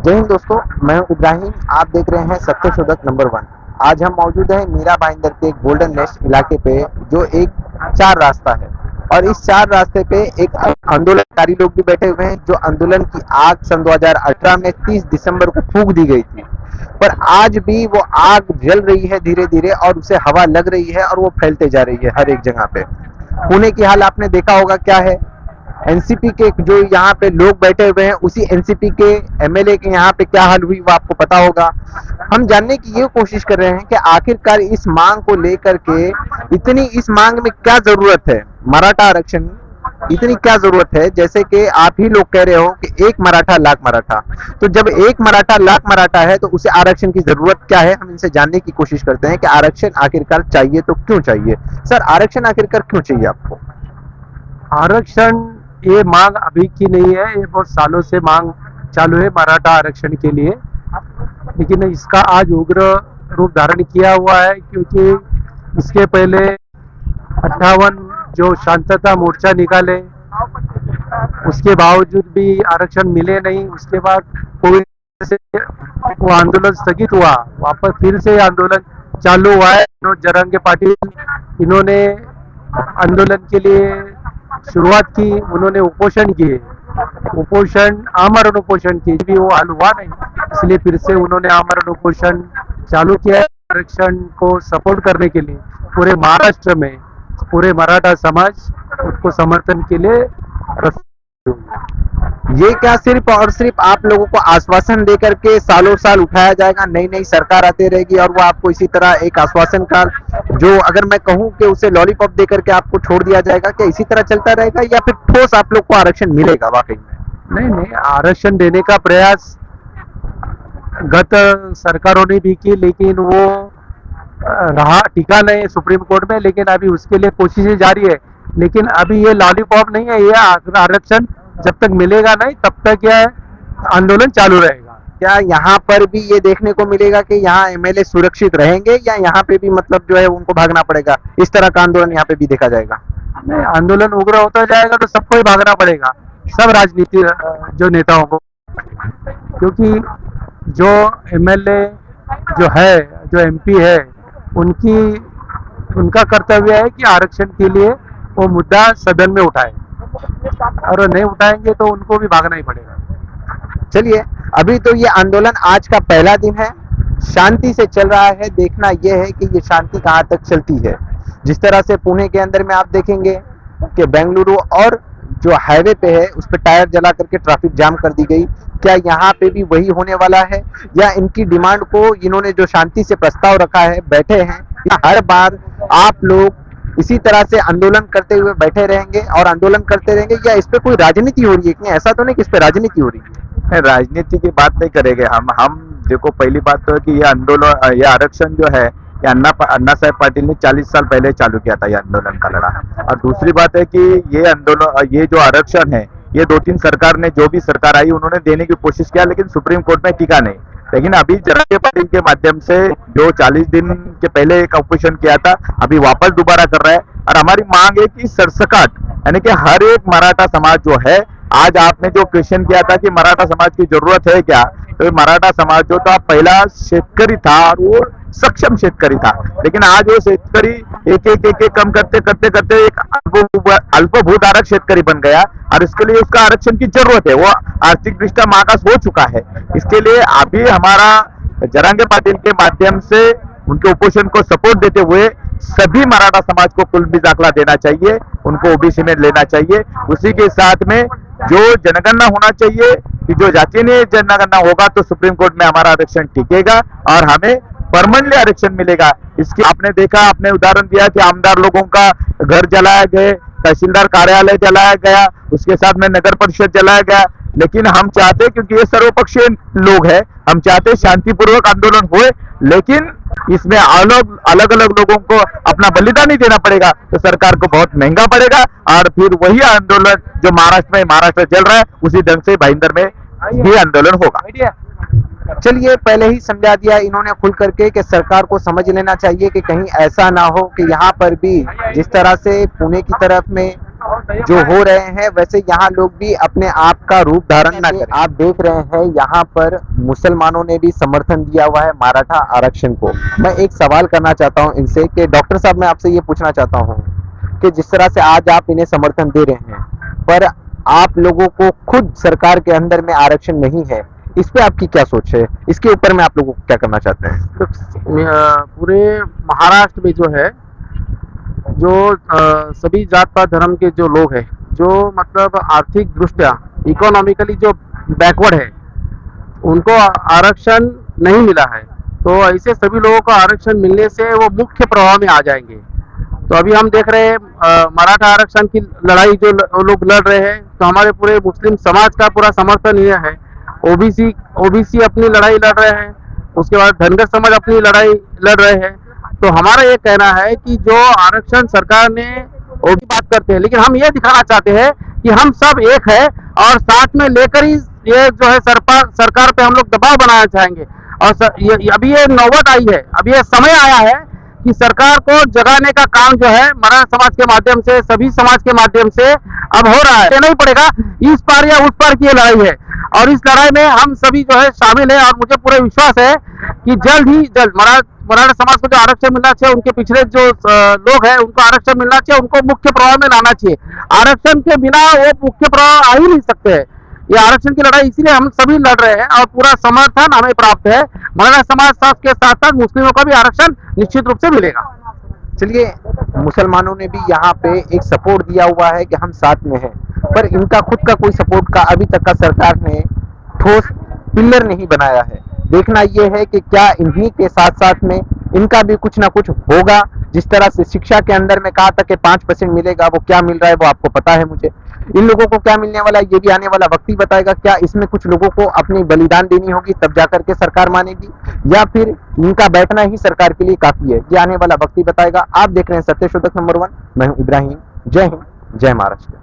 जय हिंद दोस्तों, मैं हूं इब्राहिम। आप देख रहे हैं सत्यशोधक नंबर 1। आज हम मौजूद हैं मीरा भाईंदर के गोल्डन नेस्ट इलाके पे, जो एक चार रास्ता है। और इस चार रास्ते पे एक आंदोलनकारी लोग भी बैठे हुए हैं, जो आंदोलन की आग सन 2018 में 30 दिसंबर को फूंक दी गई थी। पर आज भी वो आग जल रही है धीरे धीरे, और उसे हवा लग रही है और वो फैलते जा रही है हर एक जगह पे। पुणे की हाल आपने देखा होगा क्या है। एनसीपी के जो यहाँ पे लोग बैठे हुए हैं, उसी एनसीपी के एमएलए के यहाँ पे क्या हाल हुई वो आपको पता होगा। हम जानने की ये कोशिश कर रहे हैं कि आखिरकार इस मांग को लेकर के इस मांग में क्या जरूरत है। मराठा आरक्षण इतनी क्या जरूरत है, जैसे कि आप ही लोग कह रहे हो कि एक मराठा लाख मराठा। तो जब एक मराठा लाख मराठा है तो उसे आरक्षण की जरूरत क्या है, हम इनसे जानने की कोशिश करते हैं कि आरक्षण आखिरकार चाहिए तो क्यों चाहिए। सर, आरक्षण आखिरकार क्यों चाहिए आपको? आरक्षण ये मांग अभी की नहीं है, ये बहुत सालों से मांग चालू है मराठा आरक्षण के लिए। लेकिन इसका आज उग्र रूप धारण किया हुआ है, क्योंकि इसके पहले 58 जो शांतता मोर्चा निकाले, उसके बावजूद भी आरक्षण मिले नहीं। उसके बाद कोविड से वो आंदोलन स्थगित हुआ, वापस फिर से आंदोलन चालू हुआ है। जरंगे पाटिल इन्होंने आंदोलन के लिए शुरुआत की, उन्होंने उपोषण किए, आमरण उपोषण की, भी वो हल हुआ नहीं, इसलिए फिर से उन्होंने आमरण उपोषण चालू किया है आरक्षण को सपोर्ट करने के लिए। पूरे महाराष्ट्र में पूरे मराठा समाज उसको समर्थन के लिए ये क्या सिर्फ और सिर्फ आप लोगों को आश्वासन देकर के सालों साल उठाया जाएगा, नई नई सरकार आती रहेगी और वो आपको इसी तरह एक आश्वासन का, जो अगर मैं कहूं कि उसे लॉलीपॉप देकर के आपको छोड़ दिया जाएगा, क्या इसी तरह चलता रहेगा या फिर ठोस आप लोग को आरक्षण मिलेगा वाकई में? नहीं, आरक्षण देने का प्रयास गत सरकारों ने भी की, लेकिन वो रहा टिका नहीं सुप्रीम कोर्ट में। लेकिन अभी उसके लिए कोशिशें जारी है। लेकिन अभी ये लॉलीपॉप नहीं है, ये आरक्षण जब तक मिलेगा नहीं तब तक यह आंदोलन चालू रहेगा। क्या यहाँ पर भी ये देखने को मिलेगा कि यहाँ एमएलए सुरक्षित रहेंगे, या यहाँ पे भी मतलब जो है उनको भागना पड़ेगा? इस तरह का आंदोलन यहाँ पे भी देखा जाएगा? नहीं, आंदोलन उग्र होता जाएगा तो सबको ही भागना पड़ेगा, सब राजनीति जो नेताओं को, क्योंकि जो एमएलए जो है, जो एमपी है, उनका कर्तव्य है कि आरक्षण के लिए वो मुद्दा सदन में उठाए, और नहीं उठाएंगे तो उनको भी भागना ही पड़ेगा। चलिए, अभी तो ये आंदोलन आज का पहला दिन है, शांति से चल रहा है। देखना यह है कि ये शांति कहाँ तक चलती है। जिस तरह से पुणे के अंदर में आप देखेंगे कि बेंगलुरु और जो हाईवे पे है उस पर टायर जला करके ट्रैफिक जाम कर दी गई। क्या यहाँ पे भी वही होने वाला है, या इनकी डिमांड को इन्होंने जो शांति से प्रस्ताव रखा है, बैठे हैं, या हर बार आप लोग इसी तरह से आंदोलन करते हुए बैठे रहेंगे और आंदोलन करते रहेंगे, या इस पे कोई राजनीति हो रही है? क्या ऐसा तो नहीं कि इस पे राजनीति हो रही है? राजनीति की बात नहीं करेंगे हम देखो, पहली बात तो है कि ये आंदोलन, ये आरक्षण जो है, ये अन्ना साहब पाटिल ने 40 साल पहले चालू किया था ये आंदोलन का लड़ा। और दूसरी बात है कि ये आंदोलन, ये जो आरक्षण है, ये 2-3 सरकार ने, जो भी सरकार आई उन्होंने देने की कोशिश किया, लेकिन सुप्रीम कोर्ट में टिका नहीं। लेकिन अभी जरंगे पाटिल के माध्यम से जो 40 दिन के पहले एक ऑपरेशन किया था, अभी वापस दोबारा कर रहा है। और हमारी मांग है कि सरसकट, यानी कि हर एक मराठा समाज जो है, आज आपने जो क्वेश्चन किया था कि मराठा समाज की जरूरत है क्या, तो मराठा समाज जो था पहला शेतकरी था, और वो सक्षम शेतकरी था। लेकिन आज वो शेतकरी एक कम करते करते करते एक अल्पभूत आरक्षित शेतकरी बन गया, और इसके लिए उसका आरक्षण की जरूरत है। वो आर्थिक दृष्टि मागास हो चुका है। इसके लिए अभी हमारा जरंगे पाटिल के माध्यम से उनके उपोषण को सपोर्ट देते हुए सभी मराठा समाज को कुल भी दाखला देना चाहिए, उनको ओबीसी में लेना चाहिए। उसी के साथ में जो जनगणना होना चाहिए, कि जो जातीय जनगणना होगा तो सुप्रीम कोर्ट में हमारा आरक्षण टिकेगा और हमें परमानेंटली आरक्षण मिलेगा। इसकी आपने देखा, आपने उदाहरण दिया कि आमदार लोगों का घर जलाया गया, तहसीलदार कार्यालय जलाया गया, उसके साथ में नगर परिषद जलाया गया। लेकिन हम चाहते, क्योंकि ये सर्वपक्षीय लोग हैं, हम चाहते शांतिपूर्वक आंदोलन होए, लेकिन इसमें अलग अलग लोगों को अपना बलिदान नहीं देना पड़ेगा, तो सरकार को बहुत महंगा पड़ेगा। और फिर वही आंदोलन जो महाराष्ट्र चल रहा है, उसी ढंग से भाईंदर में भी आंदोलन होगा। चलिए, पहले ही समझा दिया इन्होंने खुल करके कि सरकार को समझ लेना चाहिए कि कहीं ऐसा ना हो कि यहाँ पर भी जिस तरह से पुणे की तरफ में जो हो रहे हैं वैसे यहाँ लोग भी अपने आप का रूप धारण ना करें। आप देख रहे हैं यहाँ पर मुसलमानों ने भी समर्थन दिया हुआ है मराठा आरक्षण को। मैं एक सवाल करना चाहता हूँ इनसे कि डॉक्टर साहब, मैं आपसे ये पूछना चाहता हूँ कि जिस तरह से आज आप इन्हें समर्थन दे रहे हैं, पर आप लोगों को खुद सरकार के अंदर में आरक्षण नहीं है, इस पे आपकी क्या सोच है? इसके ऊपर में आप लोगों को क्या करना चाहते हैं? तो पूरे महाराष्ट्र में जो है, जो सभी जात पात धर्म के जो लोग हैं, जो मतलब आर्थिक दृष्टया इकोनॉमिकली जो बैकवर्ड है, उनको आरक्षण नहीं मिला है। तो ऐसे सभी लोगों को आरक्षण मिलने से वो मुख्य प्रवाह में आ जाएंगे। तो अभी हम देख रहे हैं मराठा आरक्षण की लड़ाई जो लोग लड़ रहे हैं, तो हमारे पूरे मुस्लिम समाज का पूरा समर्थन ये है। ओबीसी अपनी लड़ाई लड़ रहे हैं, उसके बाद धनगर समाज अपनी लड़ाई लड़ रहे हैं। तो हमारा ये कहना है कि जो आरक्षण सरकार ने, वो भी बात करते हैं, लेकिन हम ये दिखाना चाहते हैं कि हम सब एक है और साथ में लेकर ही ये जो है सरकार पे हम लोग दबाव बनाना चाहेंगे। और अभी ये नौबत आई है, अभी ये समय आया है कि सरकार को जगाने का काम जो है मराठा समाज के माध्यम से, सभी समाज के माध्यम से अब हो रहा है। नहीं पड़ेगा, इस पार या उस पार की ये लड़ाई है और इस लड़ाई में हम सभी जो है शामिल है। और मुझे पूरा विश्वास है कि जल्द ही जल्द मराठा समाज को जो आरक्षण मिलना चाहिए, उनके पिछड़े जो लोग हैं उनको आरक्षण मिलना चाहिए, उनको मुख्य प्रवाह में लाना चाहिए। आरक्षण के बिना वो मुख्य प्रवाह आ ही नहीं सकते हैं। ये आरक्षण की लड़ाई इसीलिए हम सभी लड़ रहे हैं और पूरा समर्थन हमें प्राप्त है। मराठा समाज के साथ साथ मुस्लिमों का भी आरक्षण निश्चित रूप से मिलेगा। चलिए, मुसलमानों ने भी यहाँ पे एक सपोर्ट दिया हुआ है कि हम साथ में हैं, पर इनका खुद का कोई सपोर्ट का अभी तक का सरकार ने ठोस पिलर नहीं बनाया है। देखना यह है कि क्या इन्हीं के साथ साथ में इनका भी कुछ ना कुछ होगा। जिस तरह से शिक्षा के अंदर में कहा था कि 5% मिलेगा, वो क्या मिल रहा है वो आपको पता है। मुझे इन लोगों को क्या मिलने वाला है ये भी आने वाला वक्त ही बताएगा। क्या इसमें कुछ लोगों को अपनी बलिदान देनी होगी तब जाकर के सरकार मानेगी, या फिर इनका बैठना ही सरकार के लिए काफी है, ये आने वाला वक्त ही बताएगा। आप देख रहे हैं सत्यशोधक नंबर 1, मैं हूं इब्राहिम। जय हिंद, जय महाराष्ट्र।